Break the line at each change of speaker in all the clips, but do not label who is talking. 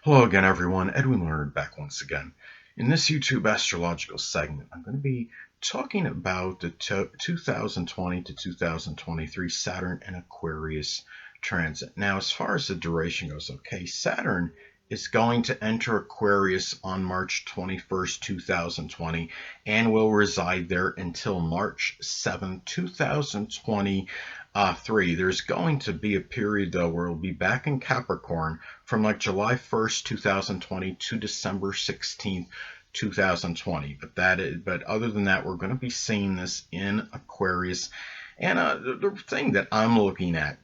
Hello again, everyone. Edwin Learnard back once again. In this YouTube astrological segment, I'm going to be talking about the 2020 to 2023 Saturn in Aquarius transit. Now, as far as the duration goes, Saturn is going to enter Aquarius on March 21st, 2020, and will reside there until March 7th, 2023. There's going to be a period, though, where it'll be back in Capricorn from like July 1st, 2020 to December 16th, 2020. But other than that, we're going to be seeing this in Aquarius. And the thing that I'm looking at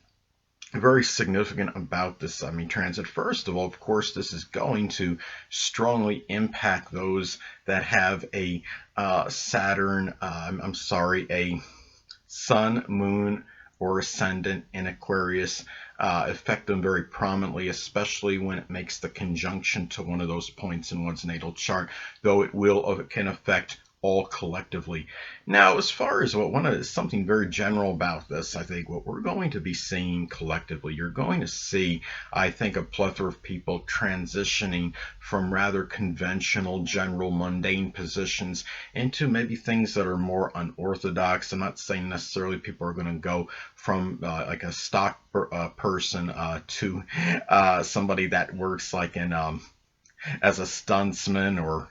very significant about this, transit. First of all, of course, this is going to strongly impact those that have a a Sun, Moon, or Ascendant in Aquarius. Affect them very prominently, especially when it makes the conjunction to one of those points in one's natal chart, though it can affect all collectively. Now, as far as something very general about this, I think what we're going to be seeing collectively, you're going to see, I think, a plethora of people transitioning from rather conventional, general, mundane positions into maybe things that are more unorthodox. I'm not saying necessarily people are going to go from like a stock person to somebody that works like in as a stuntsman or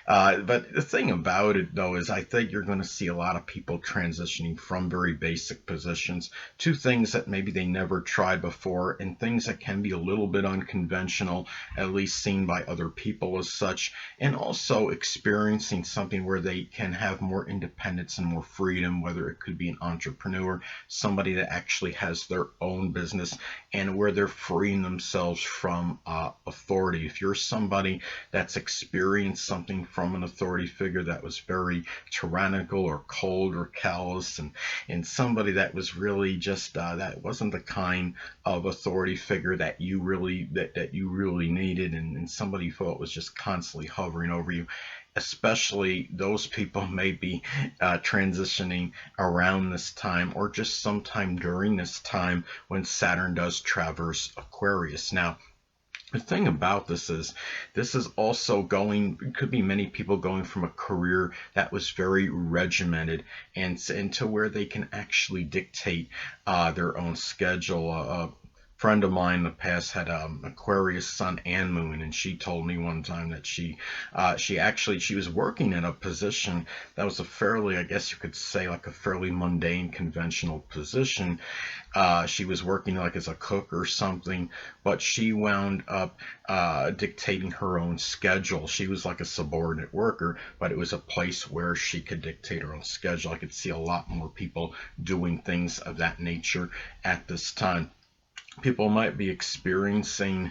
but the thing about it, though, is I think you're going to see a lot of people transitioning from very basic positions to things that maybe they never tried before and things that can be a little bit unconventional, at least seen by other people as such, and also experiencing something where they can have more independence and more freedom, whether it could be an entrepreneur, somebody that actually has their own business, and where they're freeing themselves from authority. If you're somebody that's experienced something from an authority figure that was very tyrannical or cold or callous, and somebody that was really just that wasn't the kind of authority figure that you really needed, and somebody you felt was just constantly hovering over you. Especially those people may be transitioning around this time or just sometime during this time when Saturn does traverse Aquarius. Now, the thing about this is also could be many people going from a career that was very regimented and to where they can actually dictate their own schedule. Friend of mine in the past had Aquarius Sun and Moon, and she told me one time that she was working in a position that was a fairly, I guess you could say, like a fairly mundane, conventional position. She was working like as a cook or something, but she wound up dictating her own schedule. She was like a subordinate worker, but it was a place where she could dictate her own schedule. I could see a lot more people doing things of that nature at this time. People might be experiencing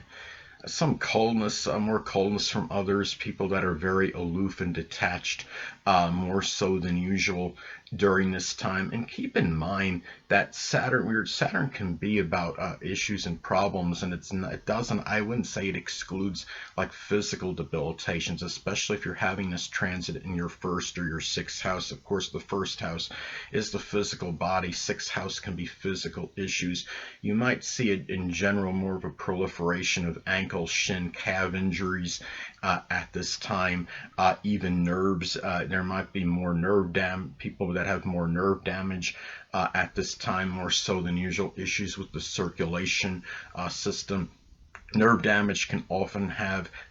some coldness, more coldness from others, people that are very aloof and detached, more so than usual during this time. And keep in mind that Saturn can be about issues and problems, and I wouldn't say it excludes like physical debilitations, especially if you're having this transit in your first or your sixth house. Of course, the first house is the physical body. Sixth house can be physical issues. You might see it in general more of a proliferation of ankle, shin, calf injuries at this time. Even nerves. There might be more people that have more nerve damage at this time, more so than usual. Issues with the circulation system. Nerve damage can often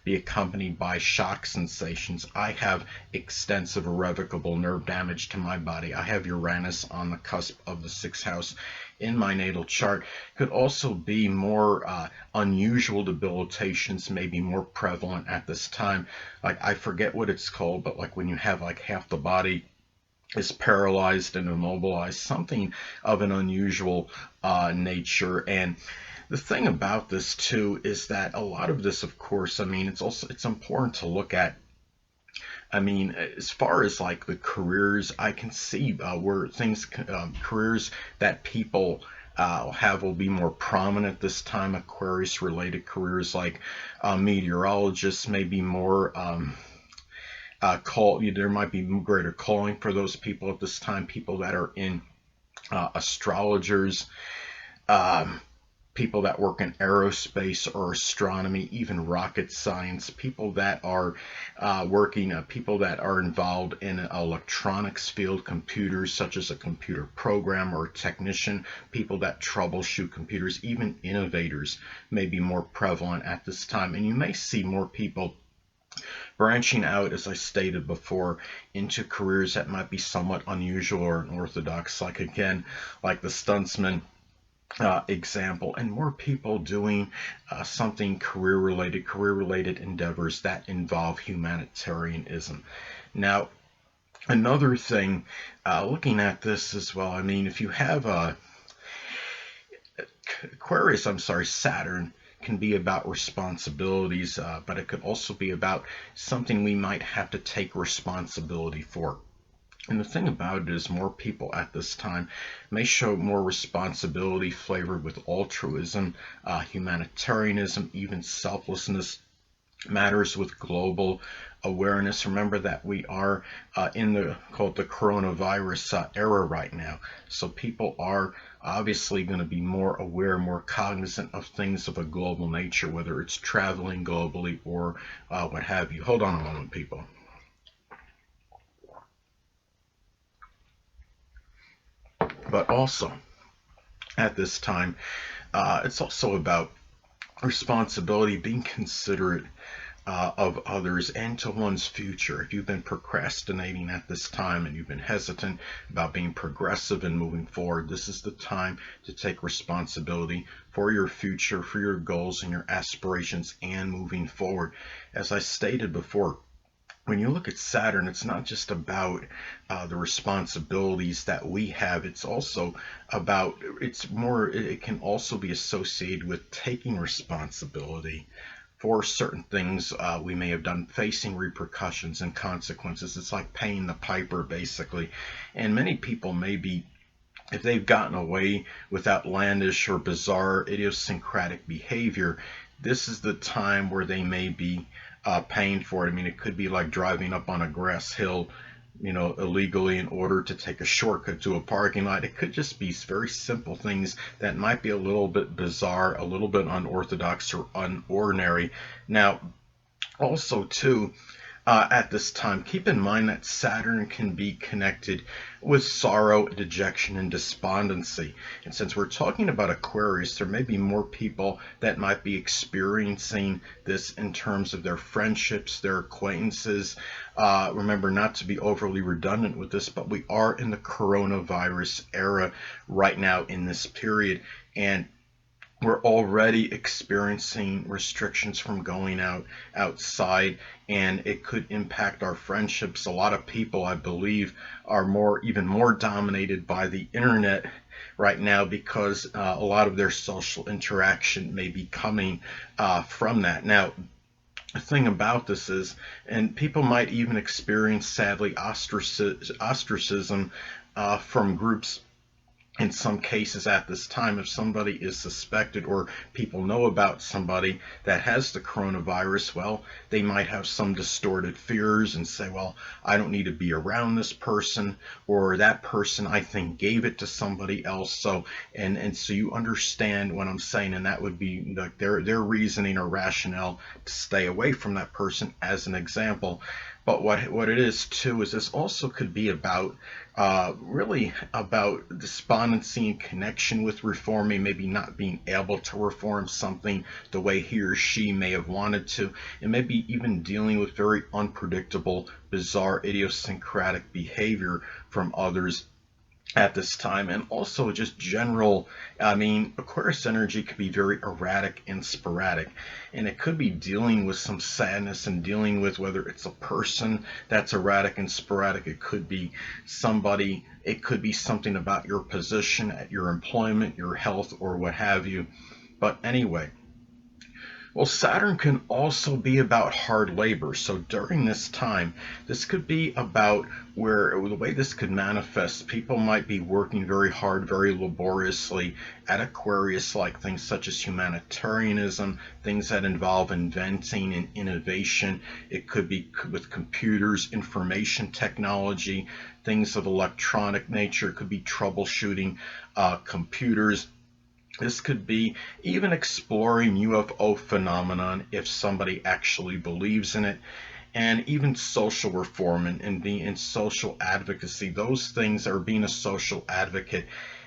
be accompanied by shock sensations. I have extensive irrevocable nerve damage to my body. I have Uranus on the cusp of the sixth house in my natal chart. Could also be more unusual debilitations, maybe more prevalent at this time. Like, I forget what it's called, but like when you have like half the body is paralyzed and immobilized, something of an unusual nature. And the thing about this too is that a lot of this, of course, it's important to look at. As far as like the careers, I can see where careers that people have will be more prominent this time. Aquarius related careers like meteorologists may be more there might be greater calling for those people at this time. People that are in astrologers, um, people that work in aerospace or astronomy, even rocket science, people that are people that are involved in electronics field, computers, such as a computer programmer or technician, people that troubleshoot computers, even innovators may be more prevalent at this time. And you may see more people branching out, as I stated before, into careers that might be somewhat unusual or unorthodox, like again, like the stuntsman example, and more people doing something career-related endeavors that involve humanitarianism. Now, another thing, looking at this as well, I mean, if you have Saturn can be about responsibilities, but it could also be about something we might have to take responsibility for. And the thing about it is more people at this time may show more responsibility flavored with altruism, humanitarianism, even selflessness, matters with global awareness. Remember that we are in the coronavirus era right now. So people are obviously going to be more aware, more cognizant of things of a global nature, whether it's traveling globally or what have you. Hold on a moment, people. But also, at this time, it's also about responsibility, being considerate of others and to one's future. If you've been procrastinating at this time and you've been hesitant about being progressive and moving forward, this is the time to take responsibility for your future, for your goals and your aspirations, and moving forward. As I stated before, when you look at Saturn, it's not just about the responsibilities that we have. It's also about, it can also be associated with taking responsibility for certain things we may have done, facing repercussions and consequences. It's like paying the piper, basically. And many people may be, if they've gotten away with outlandish or bizarre idiosyncratic behavior, this is the time where they may be paying for it. I mean, it could be like driving up on a grass hill, illegally in order to take a shortcut to a parking lot. It could just be very simple things that might be a little bit bizarre, a little bit unorthodox or unordinary. Now, also too, at this time, keep in mind that Saturn can be connected with sorrow, dejection, and despondency. And since we're talking about Aquarius, there may be more people that might be experiencing this in terms of their friendships, their acquaintances. Remember not to be overly redundant with this, but we are in the coronavirus era right now in this period. And we're already experiencing restrictions from going outside, and it could impact our friendships. A lot of people, I believe, are even more dominated by the internet right now because a lot of their social interaction may be coming from that. Now, the thing about this is, and people might even experience, sadly, ostracism from groups in some cases at this time. If somebody is suspected or people know about somebody that has the coronavirus, well, they might have some distorted fears and say, well, I don't need to be around this person, or that person I think gave it to somebody else. So and so you understand what I'm saying, and that would be like their reasoning or rationale to stay away from that person, as an example. But what it is too is this also could be about really about despondency and connection with reforming, maybe not being able to reform something the way he or she may have wanted to, and maybe even dealing with very unpredictable, bizarre, idiosyncratic behavior from others at this time. And also just general, I mean, Aquarius energy could be very erratic and sporadic, and it could be dealing with some sadness and dealing with whether it's a person that's erratic and sporadic, it could be somebody, it could be something about your position at your employment, your health, or what have you. But anyway, well, Saturn can also be about hard labor. So during this time, this could be about where the way this could manifest, people might be working very hard, very laboriously at Aquarius, like things such as humanitarianism, things that involve inventing and innovation. It could be with computers, information technology, things of electronic nature. It could be troubleshooting computers, This could be even exploring UFO phenomenon if somebody actually believes in it, and even social reform and being in social advocacy. Those things are being a social advocate.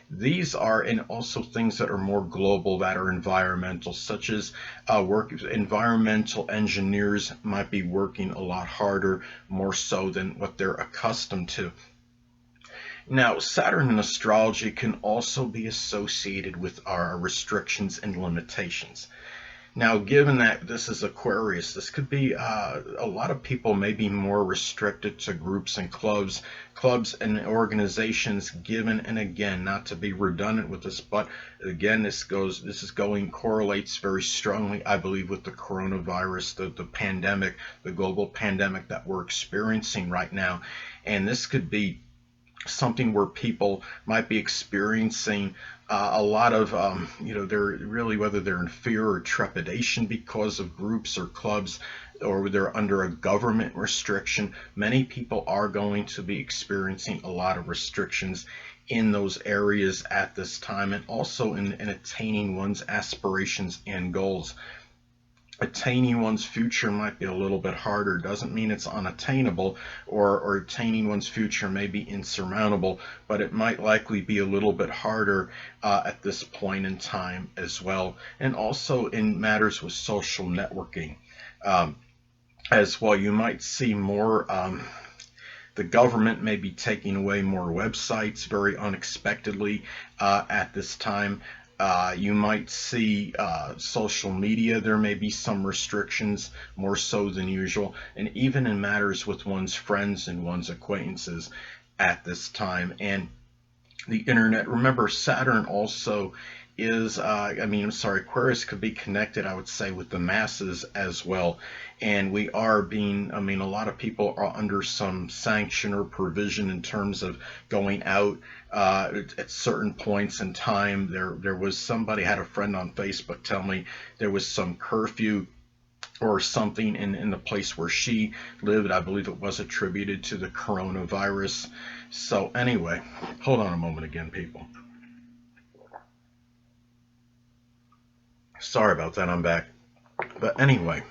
These are, and also things that are more global, that are environmental, such as environmental engineers might be working a lot harder, more so than what they're accustomed to. Now, Saturn in astrology can also be associated with our restrictions and limitations. Now, given that this is Aquarius, this could be a lot of people may be more restricted to groups and clubs and organizations. Given, and again, not to be redundant with this, but again, correlates very strongly, I believe, with the coronavirus, the pandemic, the global pandemic that we're experiencing right now, and this could be something where people might be experiencing a lot of, they're really, whether they're in fear or trepidation because of groups or clubs, or they're under a government restriction. Many people are going to be experiencing a lot of restrictions in those areas at this time, and also in attaining one's aspirations and goals. Attaining one's future might be a little bit harder. Doesn't mean it's unattainable, or attaining one's future may be insurmountable, but it might likely be a little bit harder at this point in time as well. And also in matters with social networking um, as well. You might see more. The government may be taking away more websites very unexpectedly at this time. You might see social media, there may be some restrictions, more so than usual, and even in matters with one's friends and one's acquaintances at this time. And the internet, remember, Saturn also is, Aquarius could be connected, I would say, with the masses as well. And we are being, a lot of people are under some sanction or provision in terms of going out at certain points in time. There was somebody, had a friend on Facebook tell me there was some curfew or something in the place where she lived. I believe it was attributed to the coronavirus. So anyway, hold on a moment again, people. Sorry about that, I'm back. But anyway,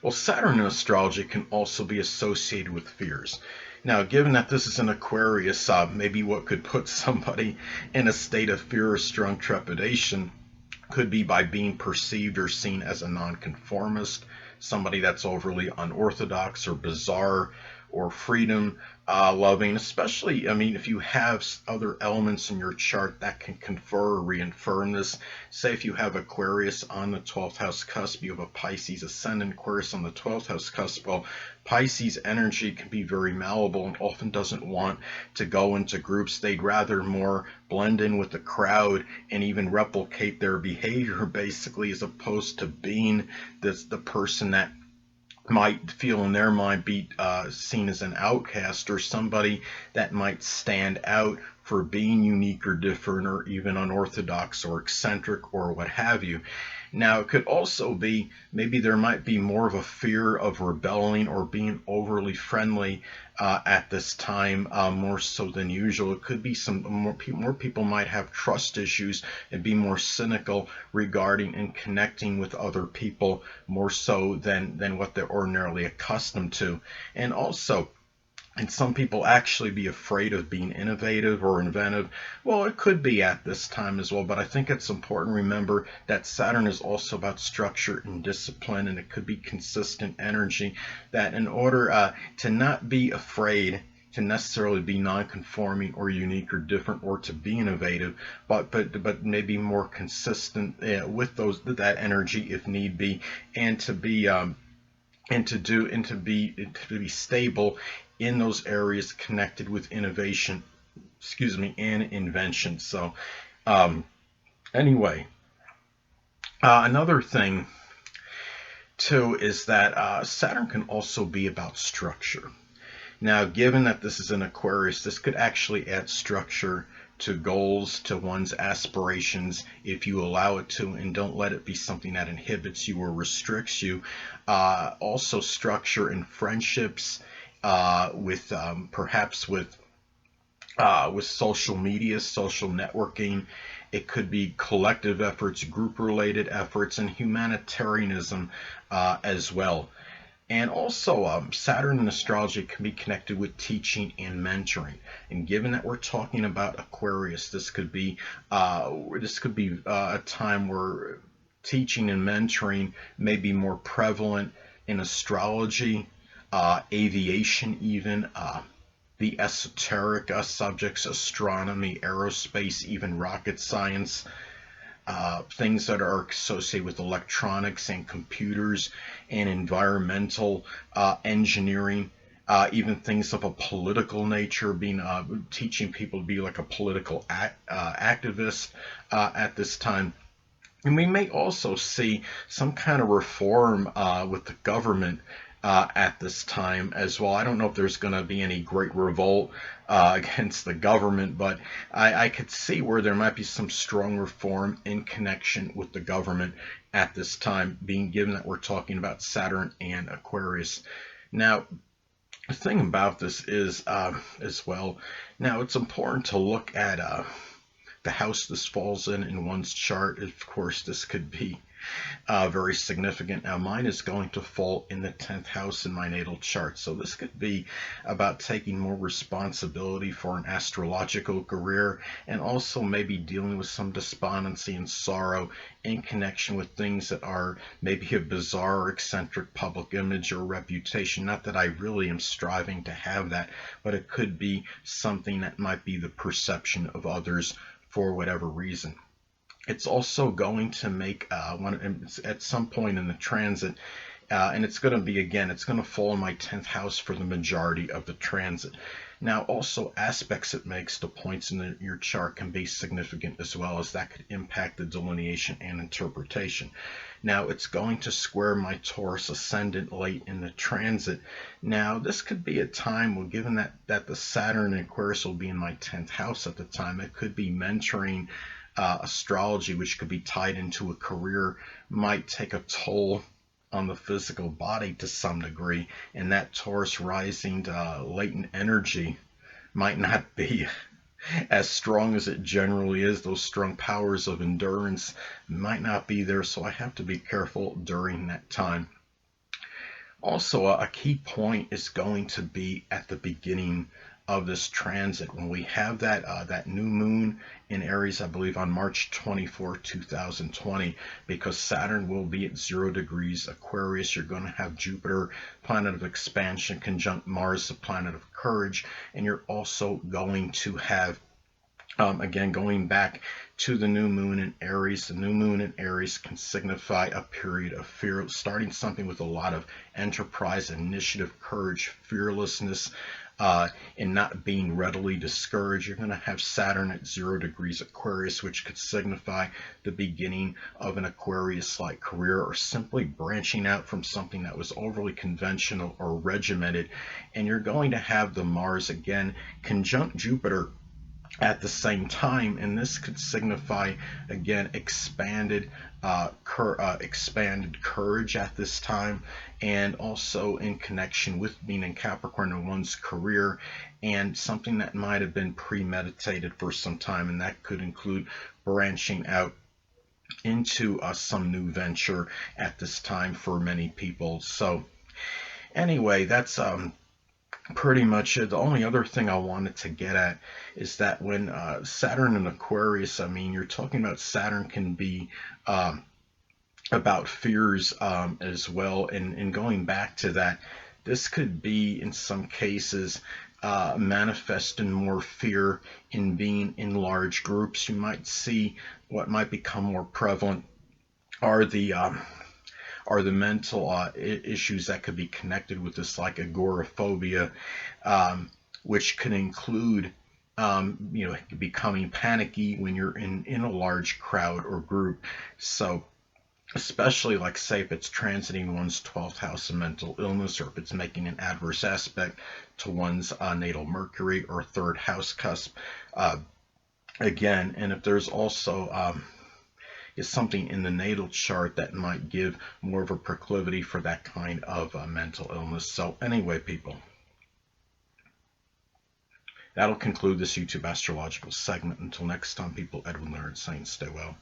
well, Saturn in astrology can also be associated with fears. Now, given that this is an Aquarius, maybe what could put somebody in a state of fear or strong trepidation could be by being perceived or seen as a nonconformist, somebody that's overly unorthodox or bizarre or freedom loving, especially, if you have other elements in your chart that can confer or reaffirm this. Say if you have Aquarius on the 12th house cusp, you have a Pisces ascendant, Aquarius on the 12th house cusp. Well, Pisces energy can be very malleable and often doesn't want to go into groups. They'd rather more blend in with the crowd and even replicate their behavior, basically, as opposed to being the person that might feel in their mind be seen as an outcast, or somebody that might stand out for being unique or different or even unorthodox or eccentric or what have you. Now, it could also be maybe there might be more of a fear of rebelling or being overly friendly at this time, more so than usual. It could be some more people might have trust issues and be more cynical regarding and connecting with other people, more so than what they're ordinarily accustomed to. And also, and some people actually be afraid of being innovative or inventive. Well, it could be at this time as well, but I think it's important to remember that Saturn is also about structure and discipline, and it could be consistent energy, that in order to not be afraid to necessarily be non-conforming or unique or different or to be innovative, but maybe more consistent with that energy if need be, and to be to be stable in those areas connected with innovation, and invention. So anyway, another thing too is that Saturn can also be about structure. Now, given that this is an Aquarius, this could actually add structure to goals, to one's aspirations, if you allow it to, and don't let it be something that inhibits you or restricts you. Also, structure in friendships, with perhaps with social media, social networking, It could be collective efforts, group-related efforts, and humanitarianism as well. And also, Saturn in astrology can be connected with teaching and mentoring. And given that we're talking about Aquarius, this could be a time where teaching and mentoring may be more prevalent in astrology, aviation, even the esoteric subjects, astronomy, aerospace, even rocket science. Things that are associated with electronics and computers and environmental engineering, even things of a political nature, being teaching people to be like a political activist at this time. And we may also see some kind of reform with the government at this time as well. I don't know if there's going to be any great revolt against the government, but I could see where there might be some strong reform in connection with the government at this time, being given that we're talking about Saturn and Aquarius. Now, the thing about this is as well, now it's important to look at the house this falls in one's chart. Of course, this could be very significant. Now, mine is going to fall in the 10th house in my natal chart. So this could be about taking more responsibility for an astrological career, and also maybe dealing with some despondency and sorrow in connection with things that are maybe a bizarre or eccentric public image or reputation. Not that I really am striving to have that, but it could be something that might be the perception of others for whatever reason. It's also going to make at some point in the transit, and it's going to be, again, it's going to fall in my 10th house for the majority of the transit. Now, also aspects it makes to points in your chart can be significant as well, as that could impact the delineation and interpretation. Now, it's going to square my Taurus ascendant late in the transit. Now, this could be a time, well, given that the Saturn in Aquarius will be in my 10th house at the time, it could be mentoring. Astrology, which could be tied into a career, might take a toll on the physical body to some degree, and that Taurus rising latent energy might not be as strong as it generally is. Those strong powers of endurance might not be there, so I have to be careful during that time. Also, a key point is going to be at the beginning of this transit, when we have that new moon in Aries, I believe on March 24, 2020, because Saturn will be at 0 degrees Aquarius. You're going to have Jupiter, planet of expansion, conjunct Mars, the planet of courage, and you're also going to have again, going back to the new moon in Aries, the new moon in Aries can signify a period of fear, starting something with a lot of enterprise, initiative, courage, fearlessness, and not being readily discouraged. You're going to have Saturn at 0 degrees Aquarius, which could signify the beginning of an Aquarius-like career, or simply branching out from something that was overly conventional or regimented. And you're going to have the Mars again conjunct Jupiter at the same time, and this could signify again expanded courage at this time, and also in connection with being in Capricorn in one's career, and something that might have been premeditated for some time, and that could include branching out into some new venture at this time for many people. So anyway, that's pretty much it. The only other thing I wanted to get at is that when Saturn in Aquarius, I mean, you're talking about Saturn can be about fears as well. And going back to that, this could be in some cases manifesting more fear in being in large groups. You might see what might become more prevalent are the mental issues that could be connected with this, like agoraphobia, which can include becoming panicky when you're in a large crowd or group. So especially, like, say, if it's transiting one's 12th house of mental illness, or if it's making an adverse aspect to one's natal Mercury or 3rd house cusp, again, and if there's also is something in the natal chart that might give more of a proclivity for that kind of mental illness. So anyway, people, That'll conclude this YouTube astrological segment. Until next time, people, Edwin Learnard saying stay well.